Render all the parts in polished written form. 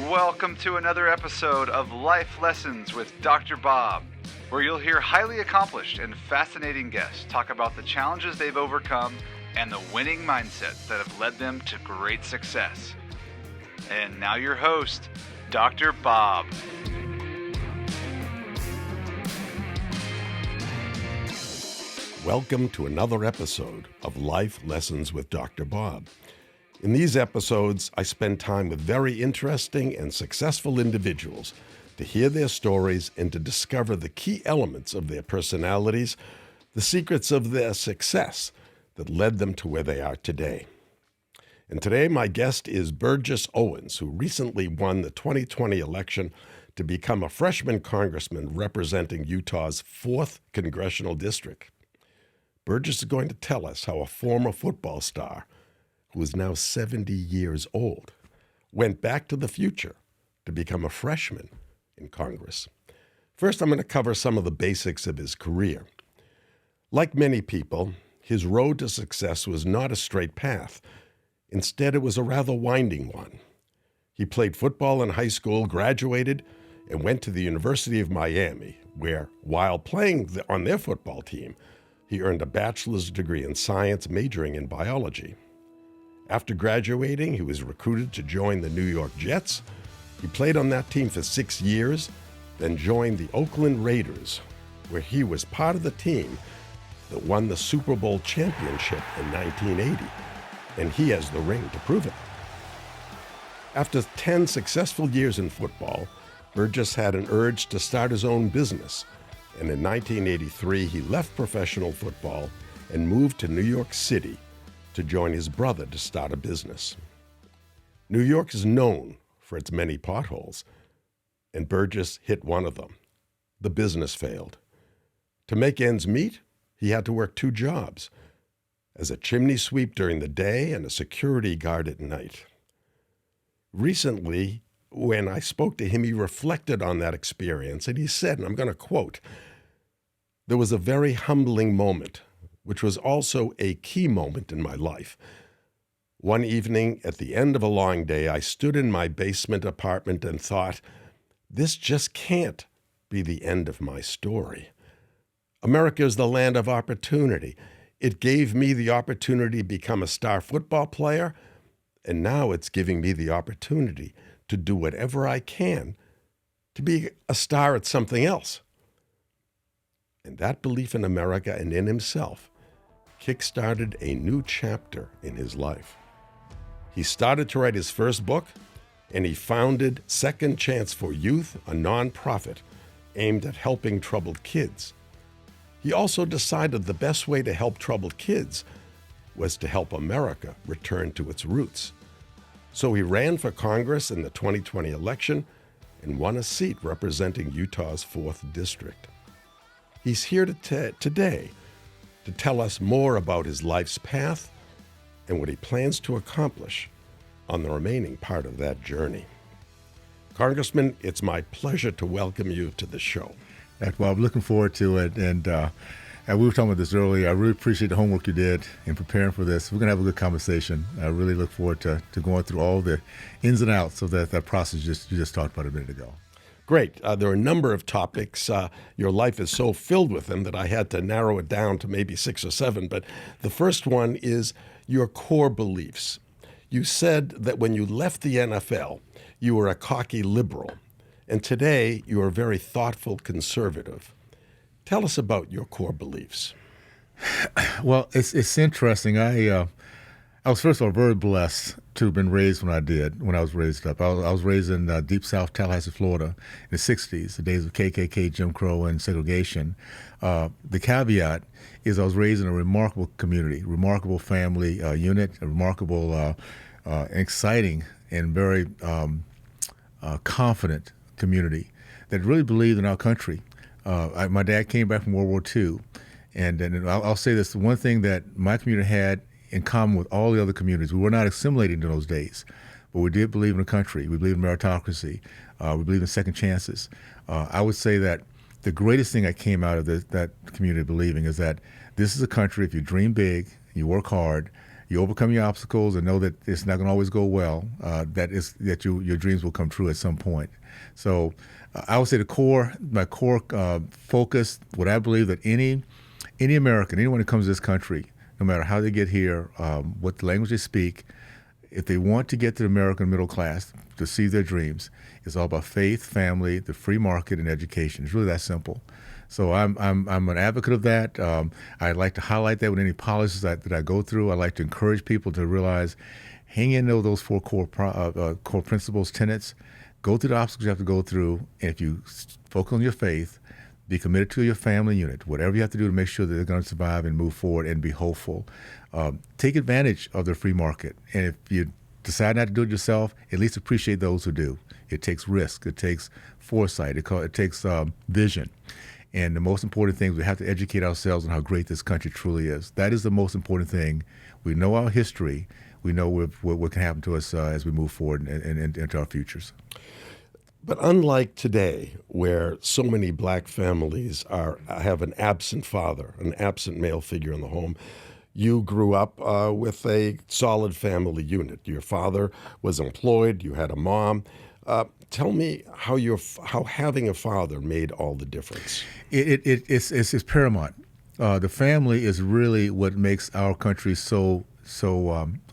Welcome to another episode of Life Lessons with Dr. Bob, where you'll hear highly accomplished and fascinating guests talk about the challenges they've overcome and the winning mindsets that have led them to great success. And now your host, Dr. Bob. Welcome to another episode of Life Lessons with Dr. Bob. In these episodes, I spend time with very interesting and successful individuals to hear their stories and to discover the key elements of their personalities, the secrets of their success that led them to where they are today. And today, my guest is Burgess Owens, who recently won the 2020 election to become a freshman congressman representing Utah's 4th congressional district. Burgess is going to tell us how a former football star, who is now 70 years old, went back to the future to become a freshman in Congress. First, I'm going to cover some of the basics of his career. Like many people, his road to success was not a straight path. Instead, it was a rather winding one. He played football in high school, graduated, and went to the University of Miami, where, while playing on their football team, he earned a bachelor's degree in science, majoring in biology. After graduating, he was recruited to join the New York Jets. He played on that team for 6 years, then joined the Oakland Raiders, where he was part of the team that won the Super Bowl championship in 1980, and he has the ring to prove it. After 10 successful years in football, Burgess had an urge to start his own business, and in 1983, he left professional football and moved to New York City to join his brother to start a business. New York is known for its many potholes, and Burgess hit one of them. The business failed. To make ends meet, he had to work 2 jobs, as a chimney sweep during the day and a security guard at night. Recently, when I spoke to him, he reflected on that experience, and he said, and I'm going to quote, "There was a very humbling moment, which was also a key moment in my life. One evening at the end of a long day, I stood in my basement apartment and thought, this just can't be the end of my story. America is the land of opportunity. It gave me the opportunity to become a star football player, and now it's giving me the opportunity to do whatever I can to be a star at something else." And that belief in America and in himself kick-started a new chapter in his life. He started to write his first book, and he founded Second Chance for Youth, a nonprofit aimed at helping troubled kids. He also decided the best way to help troubled kids was to help America return to its roots. So he ran for Congress in the 2020 election and won a seat representing Utah's 4th district. He's here today to tell us more about his life's path and what he plans to accomplish on the remaining part of that journey. Congressman, it's my pleasure to welcome you to the show. Dr. Bob, looking forward to it. And we were talking about this earlier. I really appreciate the homework you did in preparing for this. We're going to have a good conversation. I really look forward to going through all the ins and outs of that process you just talked about a minute ago. Great. There are a number of topics. Your life is so filled with them that I had to narrow it down to maybe 6 or 7. But the first one is your core beliefs. You said that when you left the NFL, you were a cocky liberal. And today, you are a very thoughtful conservative. Tell us about your core beliefs. Well, it's interesting. I was, first of all, very blessed to have been raised when I was raised up. I was raised in deep South Tallahassee, Florida, in the 60s, the days of KKK, Jim Crow, and segregation. The caveat is I was raised in a remarkable community, remarkable family unit, a remarkable, exciting, and very confident community that really believed in our country. My dad came back from World War II, and I'll say this, one thing that my community had in common with all the other communities, we were not assimilating in those days, but we did believe in the country. We believed in meritocracy. We believed in second chances. I would say that the greatest thing that came out of that community believing is that this is a country, if you dream big, you work hard, You overcome your obstacles and know that it's not going to always go well. That your dreams will come true at some point. So I would say my core focus, what I believe that any American, anyone who comes to this country, no matter how they get here, what language they speak, if they want to get to the American middle class to see their dreams, it's all about faith, family, the free market, and education. It's really that simple. So I'm an advocate of that. I like to highlight that with any policies that I go through. I like to encourage people to realize, hang in there with those four core principles, tenets. Go through the obstacles you have to go through, and if you focus on your faith, be committed to your family unit, whatever you have to do to make sure that they're going to survive and move forward and be hopeful. Take advantage of the free market. And if you decide not to do it yourself, at least appreciate those who do. It takes risk. It takes foresight. It takes vision. And the most important thing is we have to educate ourselves on how great this country truly is. That is the most important thing. We know our history. We know what can happen to us as we move forward and into our futures. But unlike today, where so many black families have an absent father, an absent male figure in the home, you grew up with a solid family unit. Your father was employed. You had a mom. Tell me how having a father made all the difference. It's paramount. The family is really what makes our country so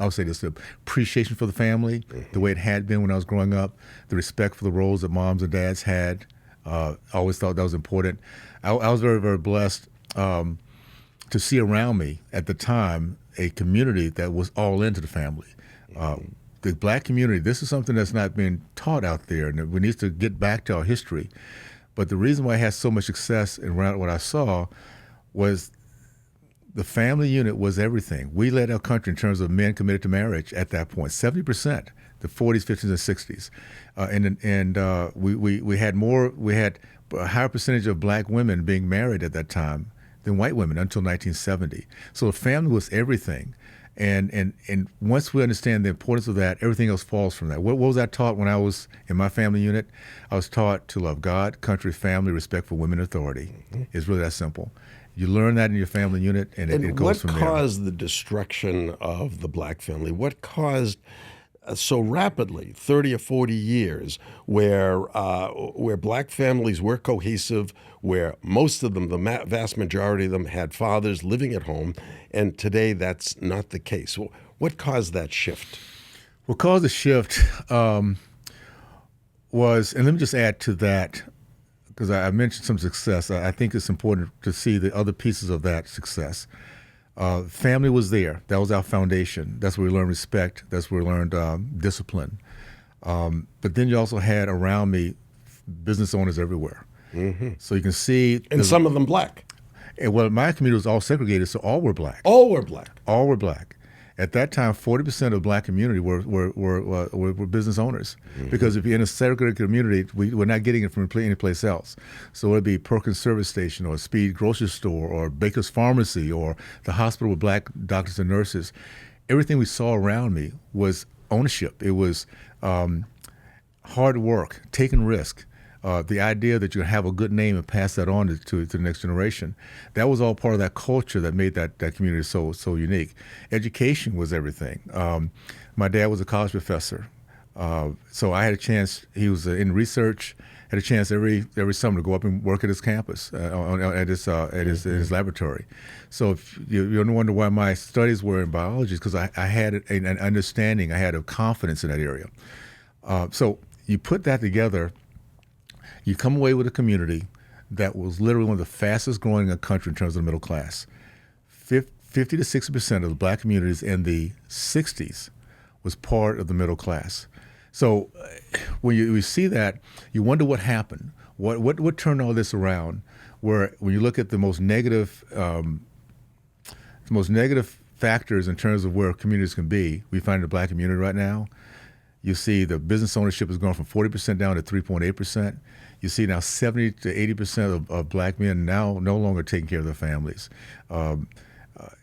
I'll say this: the appreciation for the family, the way it had been when I was growing up, the respect for the roles that moms and dads had. I always thought that was important. I was very, very blessed to see around me at the time a community that was all into the family. The black community, this is something that's not being taught out there, and we need to get back to our history. But the reason why I had so much success and what I saw was the family unit was everything. We led our country in terms of men committed to marriage at that point, 70%, the 40s, 50s, and 60s. We had a higher percentage of black women being married at that time than white women until 1970. So the family was everything. And once we understand the importance of that, everything else falls from that. What was I taught when I was in my family unit? I was taught to love God, country, family, respect for women, authority. It's really that simple. You learn that in your family unit, and it goes from there. What caused the destruction of the black family? What caused so rapidly, 30 or 40 years, where black families were cohesive, where most of them, the vast majority of them, had fathers living at home, and today that's not the case. What caused that shift? What caused the shift was, and let me just add to that, because I mentioned some success. I think it's important to see the other pieces of that success. Family was there. That was our foundation. That's where we learned respect. That's where we learned discipline. But then you also had around me business owners everywhere. Mm-hmm. So you can see. And some of them black. Well, my community was all segregated, so all were black. All were black. All were black. At that time, 40% of the black community were business owners. Mm-hmm. Because if you're in a segregated community, we're not getting it from any place else. So it'd be Perkins Service Station or Speed Grocery Store or Baker's Pharmacy or the hospital with black doctors and nurses. Everything we saw around me was ownership. It was hard work, taking risk. The idea that you have a good name and pass that on to the next generation, that was all part of that culture that made that community so unique. Education was everything. My dad was a college professor, so I had a chance. He was in research. Had a chance every summer to go up and work at his campus, at his laboratory. So if you wonder why my studies were in biology, because I had an understanding, I had a confidence in that area. So you put that together. You come away with a community that was literally one of the fastest growing in the country in terms of the middle class. 50 to 60% of the black communities in the 60s was part of the middle class. So when you see that, you wonder what happened. What turned all this around? Where when you look at the most negative factors in terms of where communities can be, we find the black community right now. You see the business ownership has gone from 40% down to 3.8%. You see now 70 to 80% of black men now no longer taking care of their families.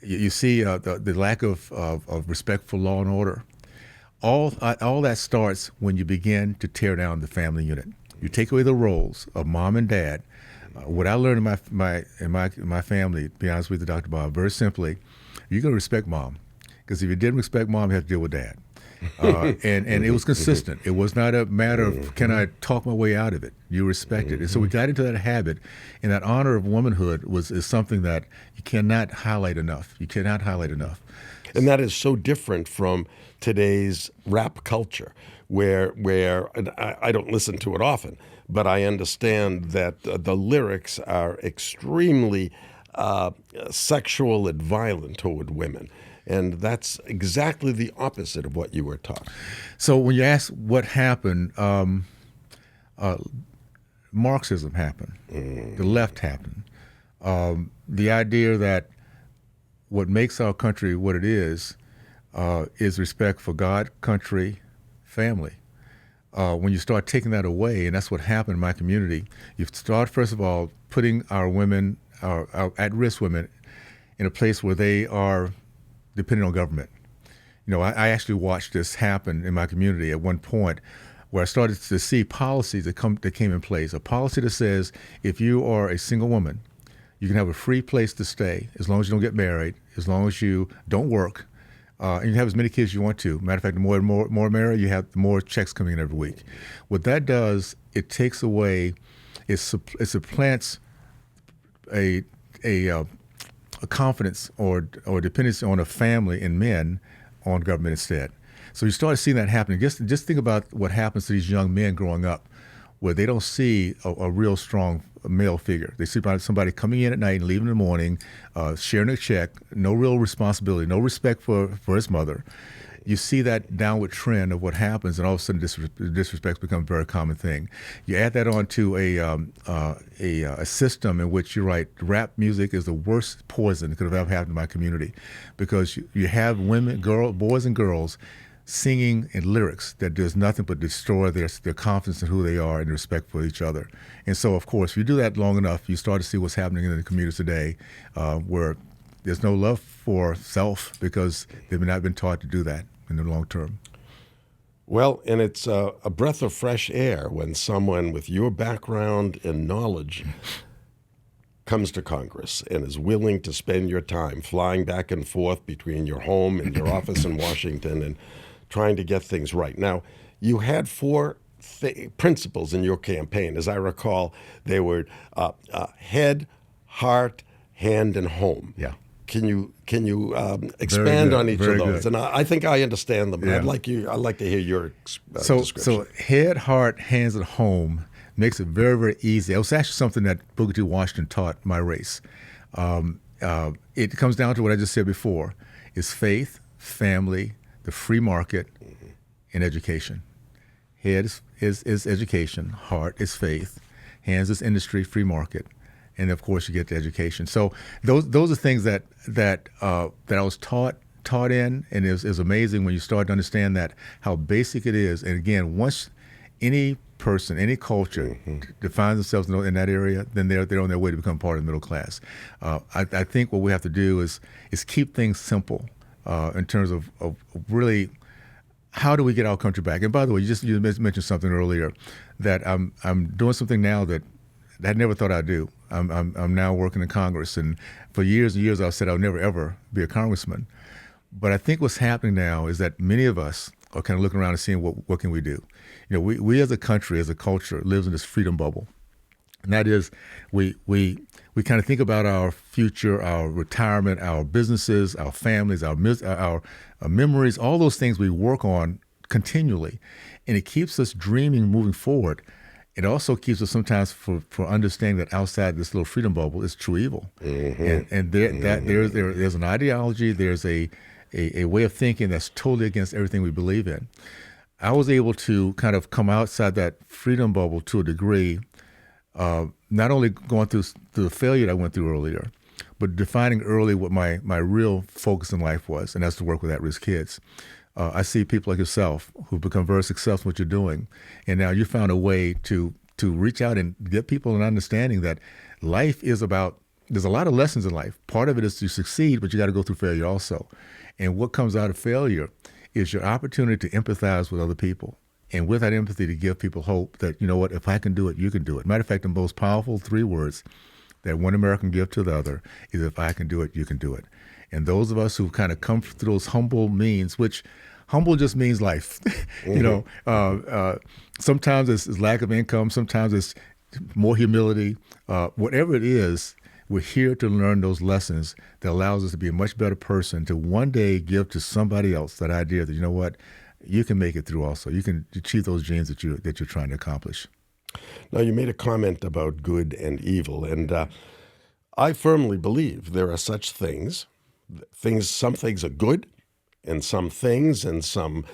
You see the lack of respect for law and order. All that starts when you begin to tear down the family unit. You take away the roles of mom and dad. What I learned in my family, to be honest with you, Dr. Bob, very simply, you're going to respect mom. because if you didn't respect mom, you had to deal with dad. And it was consistent. It was not a matter of, can I talk my way out of it? You respect it. And so we got into that habit, and that honor of womanhood is something that you cannot highlight enough. You cannot highlight enough. And that is so different from today's rap culture, where and I don't listen to it often, but I understand that the lyrics are extremely sexual and violent toward women. And that's exactly the opposite of what you were taught. So when you ask what happened, Marxism happened. The left happened. The idea that what makes our country what it is respect for God, country, family. When you start taking that away, and that's what happened in my community, you start, first of all, putting our women, our at-risk women, in a place where they are dependent on government. You know, I actually watched this happen in my community at one point, where I started to see policies that came in place. A policy that says if you are a single woman, you can have a free place to stay as long as you don't get married, as long as you don't work, and you have as many kids as you want to. Matter of fact, the more married you have, the more checks coming in every week. What that does, it takes away, it supplants a confidence or dependency on a family and men on government instead. So you start seeing that happening. Just think about what happens to these young men growing up, where they don't see a real strong male figure. They see somebody coming in at night and leaving in the morning, sharing a check, no real responsibility, no respect for his mother. You see that downward trend of what happens, and all of a sudden disrespect becomes a very common thing. You add that on to a system in which, you're right, rap music is the worst poison that could have ever happened to my community, because you have women, boys and girls singing in lyrics that does nothing but destroy their confidence in who they are and respect for each other. And so, of course, if you do that long enough, you start to see what's happening in the community today, where there's no love for self because they've not been taught to do that in the long term. Well, and it's a breath of fresh air when someone with your background and knowledge comes to Congress and is willing to spend your time flying back and forth between your home and your office in Washington and trying to get things right. Now, you had four principles in your campaign. As I recall, they were head, heart, hand, and home. Yeah. Can you expand on each of those? Good. And I think I understand them. Yeah. I'd like to hear your description. So head, heart, hands, and home makes it very, very easy. It was actually something that Booker T. Washington taught my race. It comes down to what I just said before: is faith, family, the free market, and education. Head is education, heart is faith, hands is industry, free market, and of course you get to education. So those are things that I was taught in, and it was amazing when you start to understand that how basic it is. And again, once any person, any culture defines themselves in that area, then they're on their way to become part of the middle class. I think what we have to do is keep things simple in terms of really, how do we get our country back? And by the way, you mentioned something earlier that I'm doing something now that I never thought I'd do. I'm now working in Congress, and for years and years I've said I'll never ever be a congressman. But I think what's happening now is that many of us are kind of looking around and seeing what can we do. You know, we as a country, as a culture, lives in this freedom bubble, and that is we kind of think about our future, our retirement, our businesses, our families, our memories, all those things we work on continually, and it keeps us dreaming, moving forward. It also keeps us sometimes for understanding that outside this little freedom bubble is true evil, and there's an ideology, there's a way of thinking that's totally against everything we believe in. I was able to kind of come outside that freedom bubble to a degree, not only going through the failure that I went through earlier, but defining early what my real focus in life was, and that's to work with at-risk kids. I see people like yourself who've become very successful in what you're doing, and now you found a way to reach out and get people an understanding that life is about, there's a lot of lessons in life. Part of it is to succeed, but you got to go through failure also. And what comes out of failure is your opportunity to empathize with other people. And with that empathy, to give people hope that, you know what, if I can do it, you can do it. Matter of fact, the most powerful 3 words that one American give to the other is, if I can do it, you can do it. And those of us who kind of come through those humble means, which humble just means life. Sometimes it's lack of income, sometimes it's more humility. Whatever it is, we're here to learn those lessons that allows us to be a much better person, to one day give to somebody else that idea that, you know what, you can make it through also. You can achieve those dreams that you're trying to accomplish. Now, you made a comment about good and evil, and I firmly believe there are such things. Some things are good, and some things and some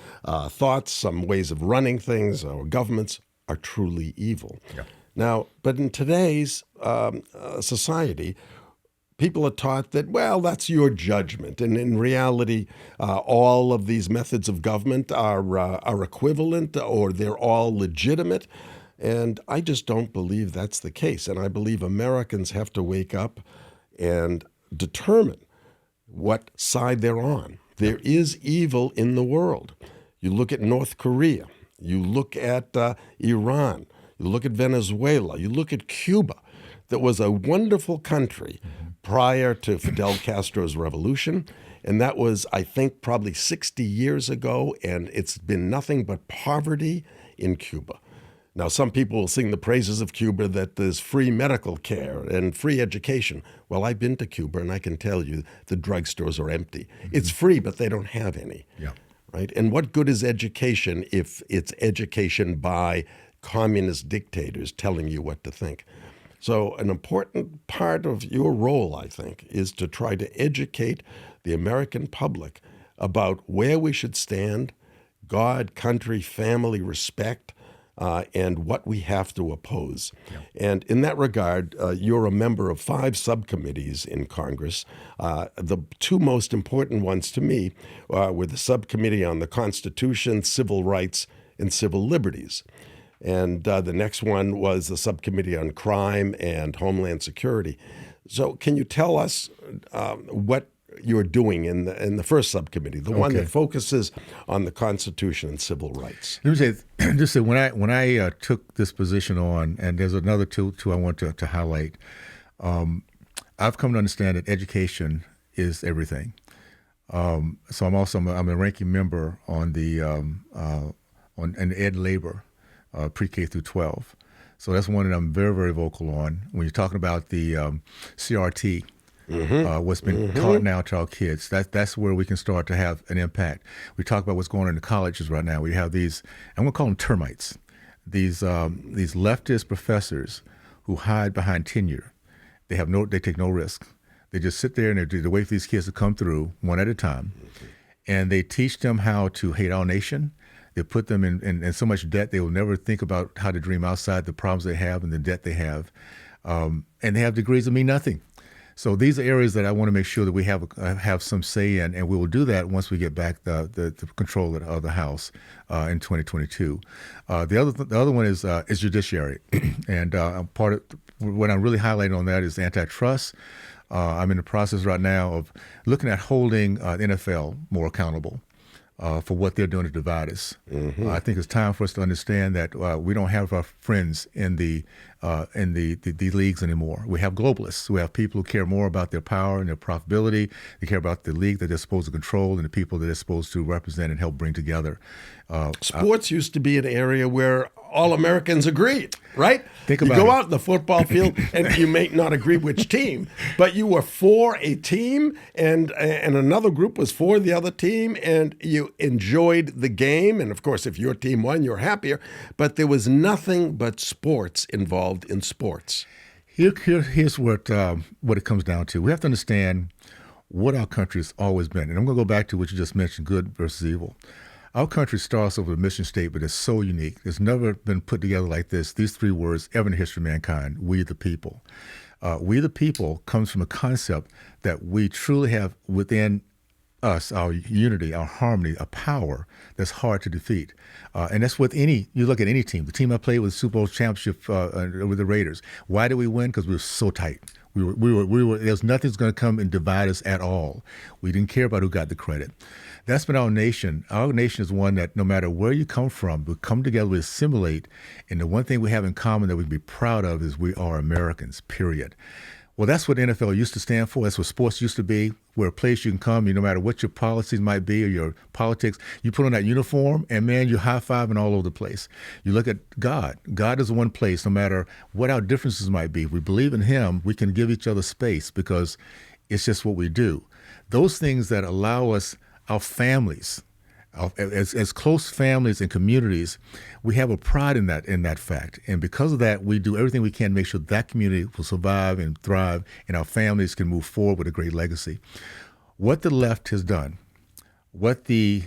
thoughts, some ways of running things or governments are truly evil. Yeah. Now, but in today's society, people are taught that, well, that's your judgment. And in reality, all of these methods of government are equivalent, or they're all legitimate. And I just don't believe that's the case. And I believe Americans have to wake up and determine what side they're on. There is evil in the world. You look at North Korea. You look at Iran. You look at Venezuela. You look at Cuba. That was a wonderful country prior to Fidel Castro's revolution. And that was, I think, probably 60 years ago. And it's been nothing but poverty in Cuba. Now, some people will sing the praises of Cuba, that there's free medical care and free education. Well, I've been to Cuba, and I can tell you the drugstores are empty. It's free, but they don't have any. Yeah. Right? And what good is education if it's education by communist dictators telling you what to think? So an important part of your role, I think, is to try to educate the American public about where we should stand, God, country, family, respect, and what we have to oppose. Yeah. And in that regard, you're a member of 5 subcommittees in Congress. The 2 most important ones to me were the subcommittee on the Constitution, Civil Rights, and Civil Liberties. And the next one was the subcommittee on crime and Homeland Security. So can you tell us what you're doing in the first subcommittee, the one that focuses on the Constitution and civil rights? Let me say, when I took this position on, and there's another two I want to highlight. I've come to understand that education is everything. So I'm a ranking member on the on an ed labor, pre-K through 12. So that's one that I'm very, very vocal on. When you're talking about the CRT. What's been taught now to our kids. That's where we can start to have an impact. We talk about what's going on in the colleges right now. We have these, I'm going to call them termites, these leftist professors who hide behind tenure. They take no risk. They just sit there and they wait for these kids to come through one at a time, and they teach them how to hate our nation. They put them in so much debt they will never think about how to dream outside the problems they have and the debt they have, and they have degrees that mean nothing. So these are areas that I want to make sure that we have some say in, and we will do that once we get back the control of the House in 2022. The other one is judiciary, and part of what I'm really highlighting on that is antitrust. I'm in the process right now of looking at holding the NFL more accountable for what they're doing to divide us. I think it's time for us to understand that we don't have our friends in the leagues anymore. We have globalists. We have people who care more about their power and their profitability. They care about the league that they're supposed to control and the people that they're supposed to represent and help bring together. Sports used to be an area where all Americans agreed, right? Think about you go it. out in the football field and you may not agree which team, but you were for a team and another group was for the other team, and you enjoyed the game. And of course, if your team won, you're happier. But there was nothing but sports involved in sports. Here's what it comes down to. We have to understand what our country has always been. And I'm going to go back to what you just mentioned, good versus evil. Our country starts off with a mission statement that's so unique. It's never been put together like this. These 3 words, ever in the history of mankind, we the people. We the people comes from a concept that we truly have within us, our unity, our harmony, a power that's hard to defeat. And that's with you look at any team. The team I played with the Super Bowl championship with the Raiders. Why did we win? Because we were so tight. We were. There's nothing's going to come and divide us at all. We didn't care about who got the credit. That's been our nation. Our nation is one that no matter where you come from, we come together, we assimilate. And the one thing we have in common that we can be proud of is we are Americans, period. Well, that's what NFL used to stand for. That's what sports used to be. where a place you can come, no matter what your policies might be or your politics, you put on that uniform and man, you're high-fiving all over the place. You look at God. God is one place, no matter what our differences might be. If we believe in him, we can give each other space because it's just what we do. Those things that allow us, our families, as close families and communities, we have a pride in that fact. And because of that, we do everything we can to make sure that community will survive and thrive and our families can move forward with a great legacy. What the left has done, what the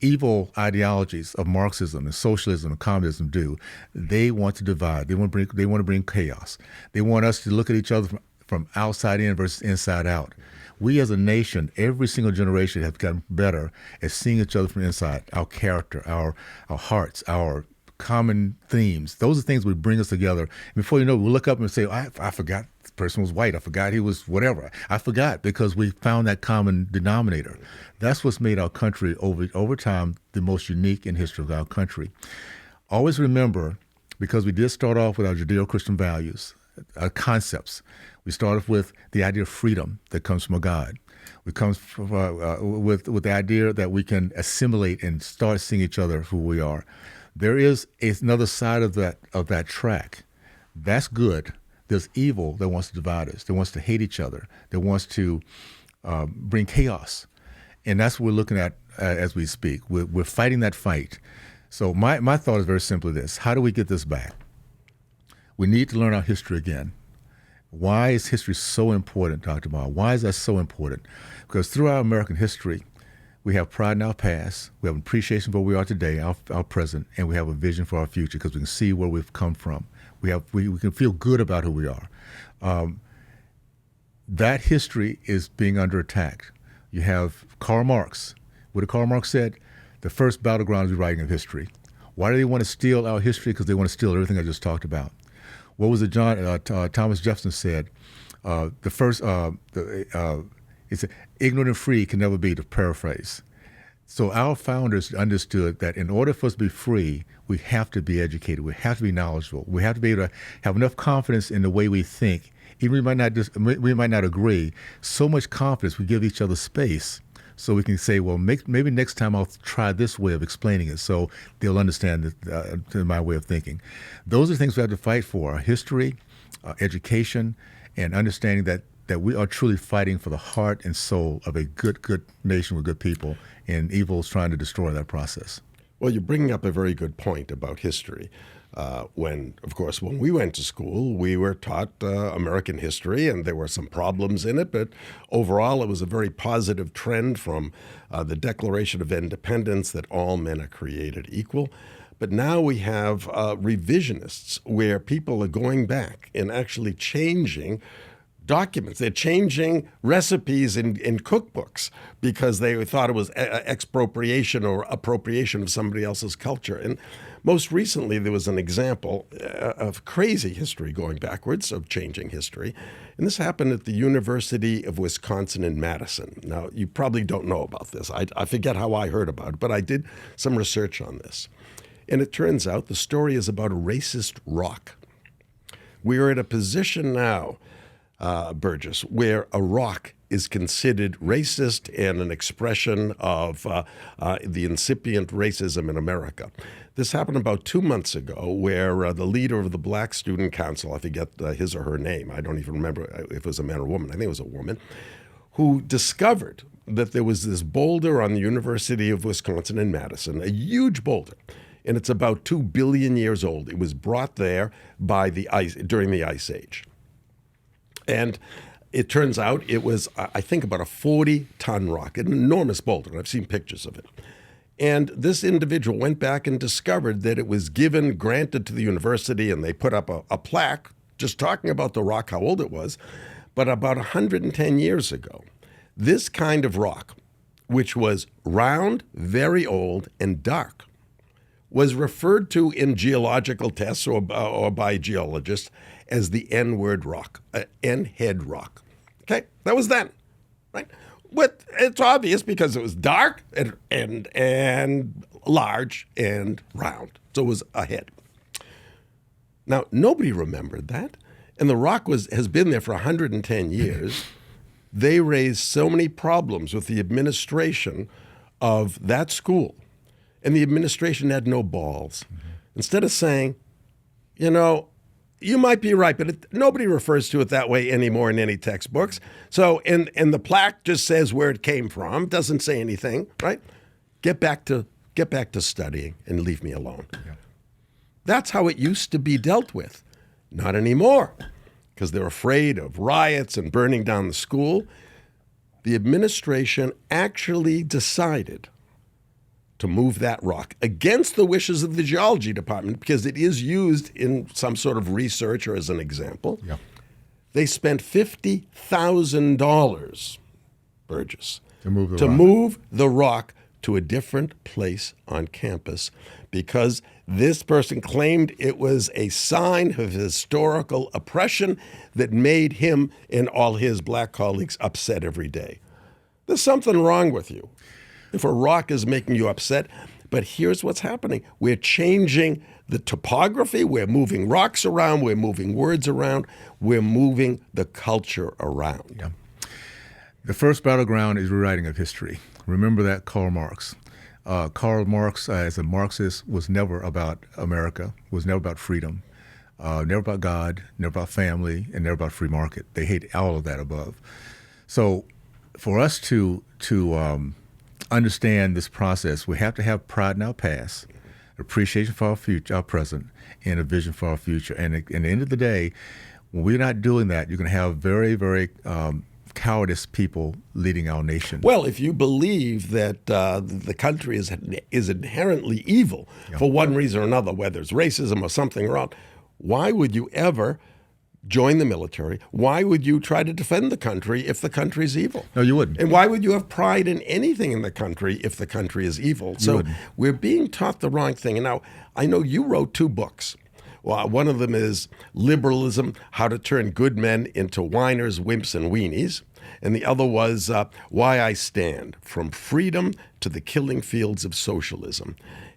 evil ideologies of Marxism and socialism and communism do, they want to divide. They want to bring chaos. They want us to look at each other from outside in versus inside out. We as a nation, every single generation have gotten better at seeing each other from inside, our character, our hearts, our common themes. Those are things that bring us together. And before you know it, we look up and say, I forgot this person was white. I forgot he was whatever. I forgot because we found that common denominator. That's what's made our country over time the most unique in history of our country. Always remember, because we did start off with our Judeo-Christian values, our concepts. We start off with the idea of freedom that comes from a God. We come with the idea that we can assimilate and start seeing each other who we are. There is another side of that track. That's good. There's evil that wants to divide us, that wants to hate each other, that wants to bring chaos. And that's what we're looking at as we speak. We're fighting that fight. So my thought is very simply this. How do we get this back? We need to learn our history again. Why is history so important, Dr. Bob? Why is that so important? Because through our American history, we have pride in our past, we have appreciation for where we are today, our present, and we have a vision for our future because we can see where we've come from. We can feel good about who we are. That history is being under attack. You have Karl Marx. What did Karl Marx said? The first battleground is rewriting of history. Why do they want to steal our history? Because they want to steal everything I just talked about. What was it Thomas Jefferson said? He said, ignorant and free can never be, to paraphrase. So our founders understood that in order for us to be free, we have to be educated. We have to be knowledgeable. We have to be able to have enough confidence in the way we think. Even we might not agree. So much confidence, we give each other space. So we can say, well, maybe next time I'll try this way of explaining it so they'll understand my way of thinking. Those are things we have to fight for: our history, education, and understanding that we are truly fighting for the heart and soul of a good nation with good people, and evil is trying to destroy that process. Well, you're bringing up a very good point about history. When we went to school, we were taught American history, and there were some problems in it, but overall it was a very positive trend from the Declaration of Independence that all men are created equal. But now we have revisionists where people are going back and actually changing documents. They're changing recipes in cookbooks because they thought it was expropriation or appropriation of somebody else's culture. And most recently, there was an example of crazy history going backwards, of changing history. And this happened at the University of Wisconsin in Madison. Now, you probably don't know about this. I forget how I heard about it, but I did some research on this. And it turns out the story is about a racist rock. We are at a position now, Burgess, where a rock is considered racist and an expression of the incipient racism in America. This happened about 2 months ago, where the leader of the Black Student Council, I forget his or her name, I don't even remember if it was a man or a woman, I think it was a woman, who discovered that there was this boulder on the University of Wisconsin in Madison, a huge boulder, and it's about 2 billion years old. It was brought there by the ice during the Ice Age. And it turns out it was, I think, about a 40-ton rock, an enormous boulder, and I've seen pictures of it. And this individual went back and discovered that it was granted to the university, and they put up a plaque just talking about the rock, how old it was. But about 110 years ago, this kind of rock, which was round, very old, and dark, was referred to in geological tests or by geologists as the N-word rock, N-head rock. Okay, that was then, right? But it's obvious because it was dark and large and round, so it was a head. Now, nobody remembered that, and the rock has been there for 110 years. they raised so many problems with the administration of that school, and the administration had no balls. Instead of saying, you know, you might be right, but nobody refers to it that way anymore in any textbooks. So, and the plaque just says where it came from, doesn't say anything, right? Get back to studying and leave me alone. Yeah. That's how it used to be dealt with. Not anymore, because they're afraid of riots and burning down the school. The administration actually decided to move that rock against the wishes of the geology department, because it is used in some sort of research or as an example. Yeah. They spent $50,000, Burgess, to move the rock to a different place on campus, because this person claimed it was a sign of historical oppression that made him and all his black colleagues upset every day. There's something wrong with you if a rock is making you upset. But here's what's happening. We're changing the topography. We're moving rocks around. We're moving words around. We're moving the culture around. Yeah. The first battleground is rewriting of history. Remember that, Karl Marx. Karl Marx, as a Marxist, was never about America, was never about freedom, never about God, never about family, and never about free market. They hate all of that above. So for us to understand this process, we have to have pride in our past, appreciation for our future, our present, and a vision for our future. And at the end of the day, when we're not doing that, you're going to have very, very cowardice people leading our nation. Well, if you believe that the country is inherently evil for one reason or another, whether it's racism or something wrong, why would you ever join the military? Why would you try to defend the country if the country is evil? No, you wouldn't. And why would you have pride in anything in the country if the country is evil? So we're being taught the wrong thing. And now, I know you wrote 2 books. Well, one of them is Liberalism, How to Turn Good Men into Whiners, Wimps, and Weenies. And the other was Why I Stand, From Freedom to the Killing Fields of Socialism.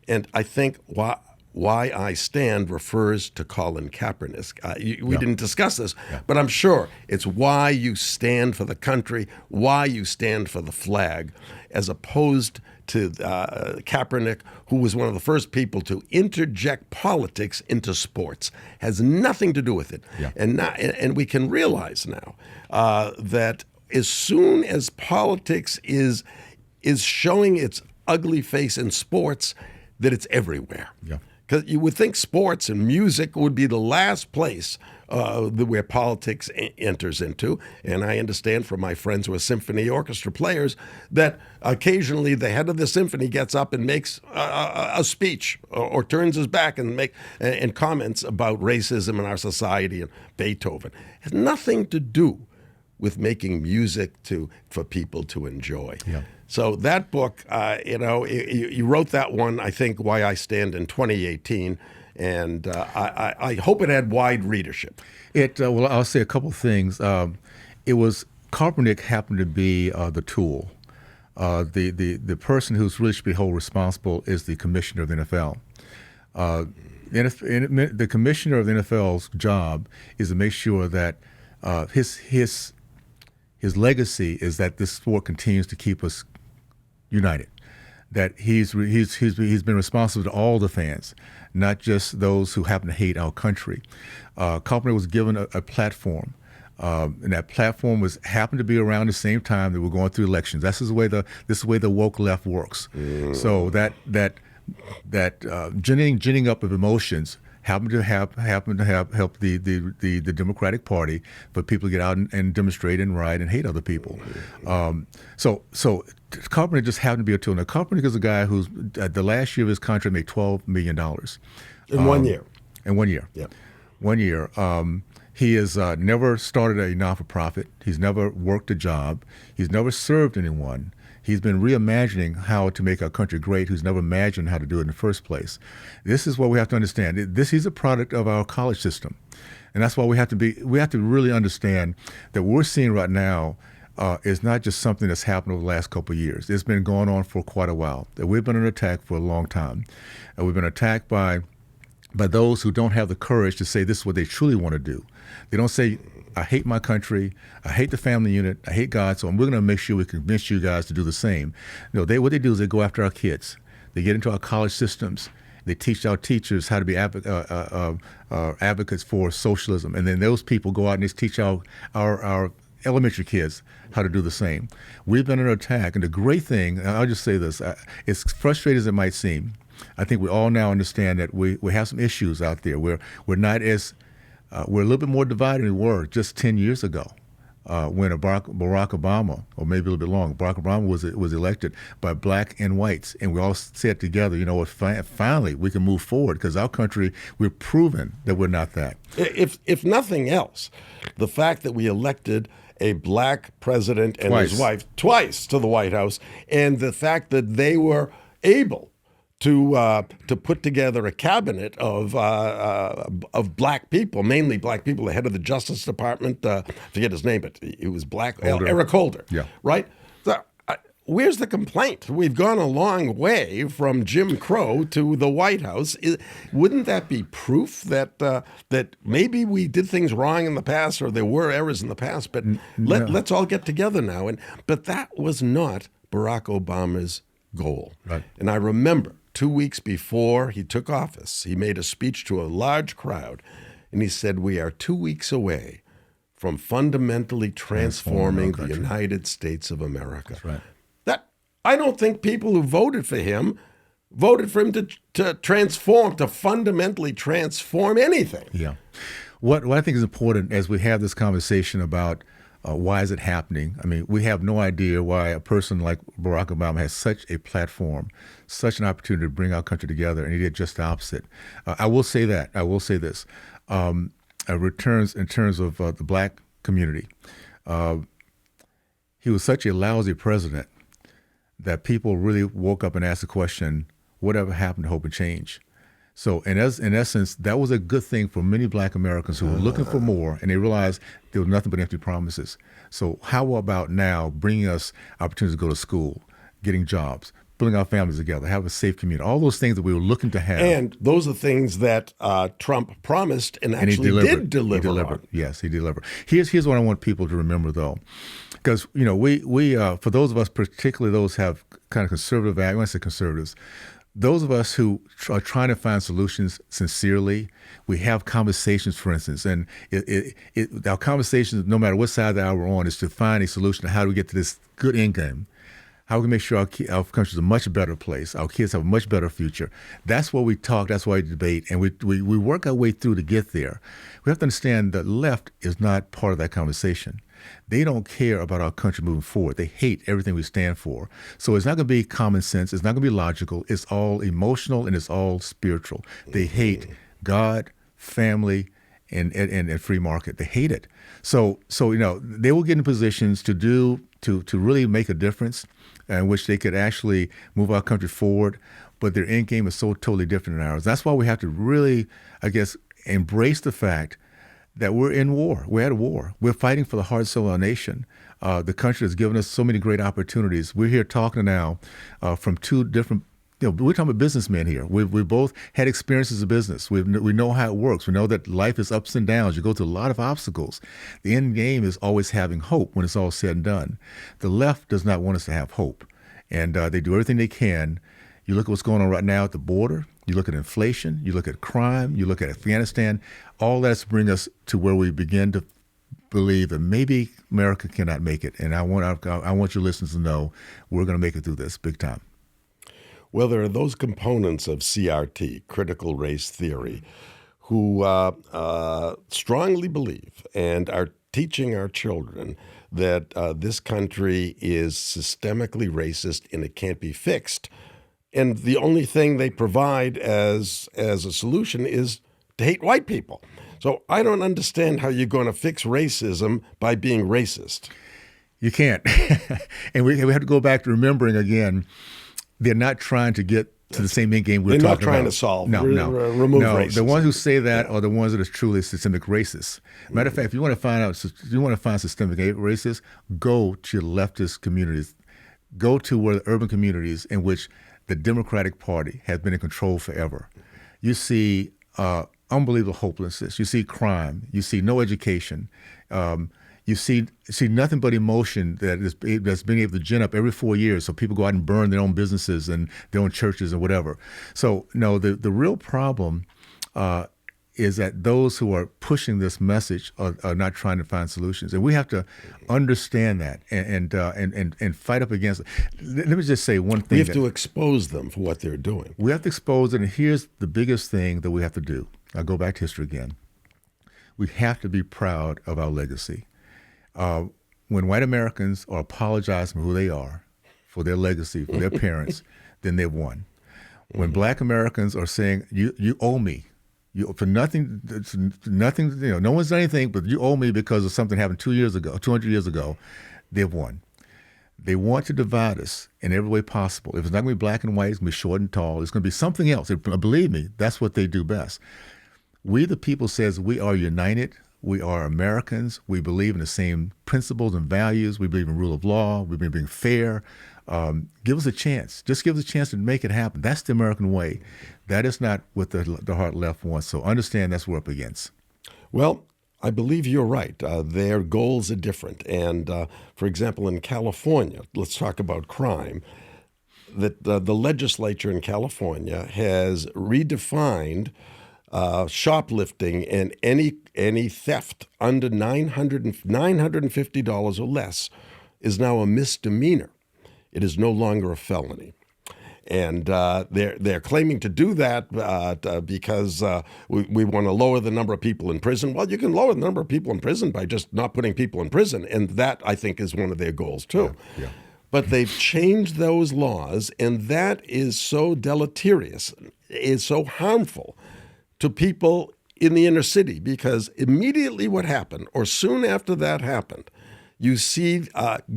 And I think Why I Stand refers to Colin Kaepernick. We didn't discuss this, but I'm sure it's why you stand for the country, why you stand for the flag, as opposed to Kaepernick, who was one of the first people to interject politics into sports. Has nothing to do with it. Yeah. And we can realize now that as soon as politics is showing its ugly face in sports, that it's everywhere. Yeah. Because you would think sports and music would be the last place where politics enters into. And I understand from my friends who are symphony orchestra players that occasionally the head of the symphony gets up and makes a speech or turns his back and comments about racism in our society and Beethoven. It has nothing to do with making music for people to enjoy. Yeah. So that book, you wrote that one, I think, Why I Stand, in 2018, and I hope it had wide readership. Well, I'll say a couple of things. It was Kaepernick happened to be the tool. The person who's really should be held responsible is the commissioner of the NFL. The commissioner of the NFL's job is to make sure that his legacy is that this sport continues to keep us united, that he's been responsible to all the fans, not just those who happen to hate our country. Kaepernick was given a platform, and that platform happened to be around the same time that we're going through elections. This is the way the woke left works. So that ginning up of emotions happened to help the Democratic Party for people to get out and demonstrate and riot and hate other people. So Kaepernick just happened to be a tool. Now, Kaepernick is a guy who's the last year of his contract made $12 million. In 1 year. In 1 year. Yeah. 1 year. He has never started a not-for-profit. He's never worked a job. He's never served anyone. He's been reimagining how to make our country great, who's never imagined how to do it in the first place. This is what we have to understand. He's a product of our college system. And that's why we have to really understand that what we're seeing right now is not just something that's happened over the last couple of years. It's been going on for quite a while. That we've been under attack for a long time. And we've been attacked by those who don't have the courage to say this is what they truly want to do. They don't say, I hate my country. I hate the family unit. I hate God. So we're going to make sure we convince you guys to do the same. What they do is they go after our kids. They get into our college systems. They teach our teachers how to be advocates for socialism. And then those people go out and they teach our elementary kids how to do the same. We've been under attack. And the great thing, and I'll just say this, as frustrating as it might seem, I think we all now understand that we have some issues out there. We're not as, we're a little bit more divided than we were just 10 years ago. When Barack Obama, or maybe a little bit longer, Barack Obama was elected by black and whites, and we all said together, finally we can move forward because our country, we're proven that we're not that. If nothing else, the fact that we elected a black president and his wife twice to the White House, and the fact that they were able to put together a cabinet of black people, mainly black people. The head of the Justice Department, I forget his name, but he was black. Eric Holder. Yeah. Right. So, where's the complaint? We've gone a long way from Jim Crow to the White House. Wouldn't that be proof that that maybe we did things wrong in the past, or there were errors in the past? But let's all get together now. But that was not Barack Obama's goal. Right. And I remember 2 weeks before he took office, he made a speech to a large crowd, and he said, "We are 2 weeks away from fundamentally transforming the United States of America." That's right. That I don't think people who voted for him to transform, to fundamentally transform anything. Yeah. What I think is important as we have this conversation about why is it happening? I mean, we have no idea why a person like Barack Obama has such a platform, such an opportunity to bring our country together, and he did just the opposite. I will say that. I will say this. Returns in terms of the black community. He was such a lousy president that people really woke up and asked the question, whatever happened to hope and change? So in essence, that was a good thing for many black Americans who were looking for more, and they realized there was nothing but empty promises. So how about now bringing us opportunities to go to school, getting jobs, putting our families together, have a safe community, all those things that we were looking to have. And those are things that Trump promised and actually did deliver. He delivered. On. Yes, he delivered. Here's what I want people to remember, though. Because, we for those of us, particularly those who have kind of conservative values, I want to say conservatives, those of us who are trying to find solutions sincerely, we have conversations, for instance, and our conversations, no matter what side of the aisle we're on, is to find a solution to how do we get to this good end game. How we can make sure our country is a much better place, our kids have a much better future. That's what we talk, that's why we debate, and we work our way through to get there. We have to understand the left is not part of that conversation. They don't care about our country moving forward. They hate everything we stand for. So it's not going to be common sense. It's not going to be logical. It's all emotional and it's all spiritual. They hate God, family, and free market. They hate it. So they will get in positions to really make a difference, in which they could actually move our country forward. But their end game is so totally different than ours. That's why we have to really, I guess, embrace the fact that we're in war. We're at war. We're fighting for the heart and soul of our nation. The country has given us so many great opportunities. We're here talking now from two different, we're talking about businessmen here. We both had experiences of business. We know how it works. We know that life is ups and downs. You go through a lot of obstacles. The end game is always having hope when it's all said and done. The left does not want us to have hope. And they do everything they can. You look at what's going on right now at the border. You look at inflation, you look at crime, you look at Afghanistan, all that's bring us to where we begin to believe that maybe America cannot make it. And I want your listeners to know we're going to make it through this big time. Well, there are those components of CRT, critical race theory, who strongly believe and are teaching our children that this country is systemically racist and it can't be fixed. And the only thing they provide as a solution is to hate white people. So I don't understand how you're going to fix racism by being racist. You can't. And we have to go back to remembering again, they're not trying to get to the same end game we're talking about. They're not trying to solve, remove racism. The ones who say that are the ones that are truly systemic racists. Matter of fact, if you want to find systemic racists, go to leftist communities. Go to where the urban communities in which the Democratic Party has been in control forever. You see unbelievable hopelessness. You see crime. You see no education. You see nothing but emotion that's being able to gin up every 4 years. So people go out and burn their own businesses and their own churches and whatever. So no, the real problem is that those who are pushing this message are not trying to find solutions, and we have to understand that and fight up against it. Let me just say one thing: we have to expose them for what they're doing. We have to expose it, and here's the biggest thing that we have to do. I'll go back to history again. We have to be proud of our legacy. When white Americans are apologizing for who they are, for their legacy, for their parents, then they've won. When Black Americans are saying, "You owe me." For nothing, no one's done anything, but you owe me because of something happened 200 years ago, they've won. They want to divide us in every way possible. If it's not going to be black and white, it's going to be short and tall. It's going to be something else. Believe me, that's what they do best. We, the people, says we are united. We are Americans. We believe in the same principles and values. We believe in rule of law. We believe in being fair. Give us a chance. Just give us a chance to make it happen. That's the American way. That is not what the heart left wants. So understand that's what we're up against. Well, I believe you're right. Their goals are different. And for example, in California, let's talk about crime, that the legislature in California has redefined shoplifting and any theft under $950 or less is now a misdemeanor. It is no longer a felony. And they're claiming to do that because we want to lower the number of people in prison. Well, you can lower the number of people in prison by just not putting people in prison, and that, I think, is one of their goals, too. Yeah. But they've changed those laws, and that is so deleterious, is so harmful to people in the inner city, because immediately what happened, or soon after that happened, you see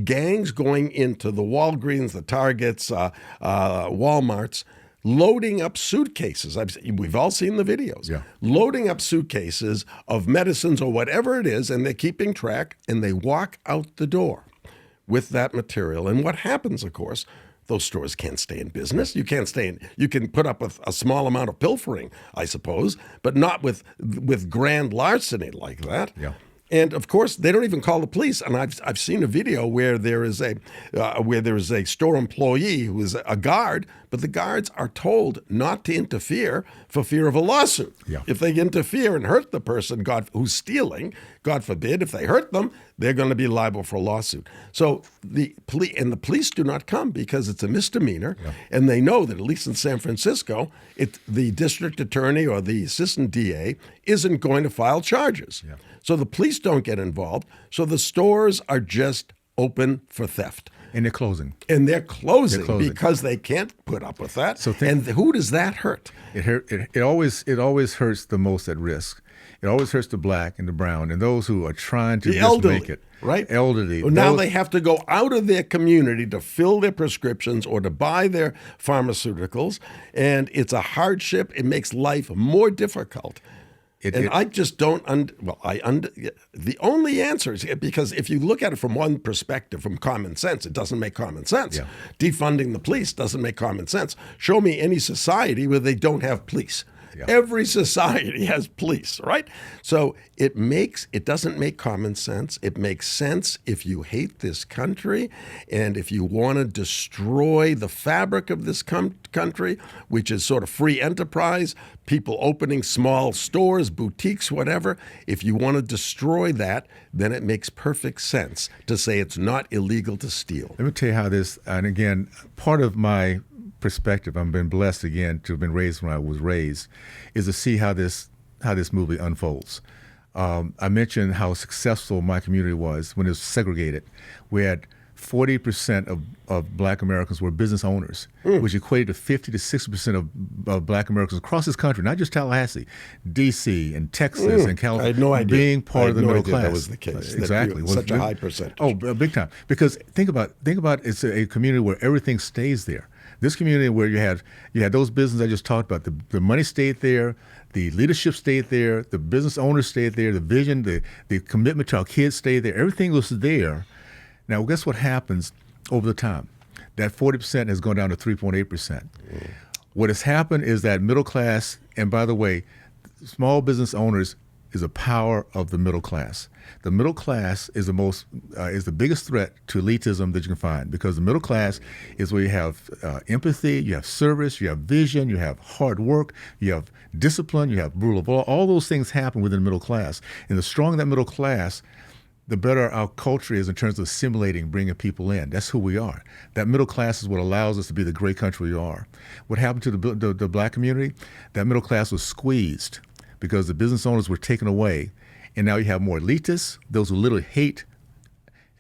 gangs going into the Walgreens, the Targets, Walmarts, loading up suitcases. We've all seen the videos. Yeah. Loading up suitcases of medicines or whatever it is, and they're keeping track, and they walk out the door with that material. And what happens, of course, those stores can't stay in business. You can't stay in. You can put up with a small amount of pilfering, I suppose, but not with grand larceny like that. Yeah. And of course, they don't even call the police. And I've seen a video where there is a store employee who is a guard, but the guards are told not to interfere for fear of a lawsuit. Yeah. If they interfere and hurt the person who's stealing, God forbid, if they hurt them, they're going to be liable for a lawsuit. So the police do not come because it's a misdemeanor, and they know that at least in San Francisco, the district attorney or the assistant DA isn't going to file charges. Yeah. So the police don't get involved. So the stores are just open for theft. And they're closing. And they're closing because they can't put up with that. And who does that hurt? It always hurts the most at risk. It always hurts the black and the brown and those who are trying to just make it. Right? Elderly. Well, now they have to go out of their community to fill their prescriptions or to buy their pharmaceuticals. And it's a hardship. It makes life more difficult. I just don't. The only answer is because if you look at it from one perspective, from common sense, it doesn't make common sense. Yeah. Defunding the police doesn't make common sense. Show me any society where they don't have police. Yeah. Every society has police, right? So it doesn't make common sense. It makes sense if you hate this country and if you want to destroy the fabric of this country, which is sort of free enterprise, people opening small stores, boutiques, whatever. If you want to destroy that, then it makes perfect sense to say it's not illegal to steal. Let me tell you how this, and again, part of my perspective, I've been blessed again to have been raised when I was raised, is to see how this movie unfolds. I mentioned how successful my community was when it was segregated. We had 40% of black Americans were business owners, which equated to 50 to 60% of black Americans across this country, not just Tallahassee, D.C. and Texas and California, I had no idea. being part of the middle class. That was the case. Exactly. Such a high percentage. Oh, big time. Because think about it's a community where everything stays there. This community where you had those businesses I just talked about, the money stayed there, the leadership stayed there, the business owners stayed there, the vision, the commitment to our kids stayed there. Everything was there. Now, guess what happens over the time? That 40% has gone down to 3.8%. What has happened is that middle class, and by the way, small business owners is the power of the middle class. The middle class is the biggest threat to elitism that you can find, because the middle class is where you have empathy, you have service, you have vision, you have hard work, you have discipline, you have rule of law. All those things happen within the middle class. And the stronger that middle class, the better our culture is in terms of assimilating, bringing people in. That's who we are. That middle class is what allows us to be the great country we are. What happened to the black community? That middle class was squeezed because the business owners were taken away. And now you have more elitists, those who literally hate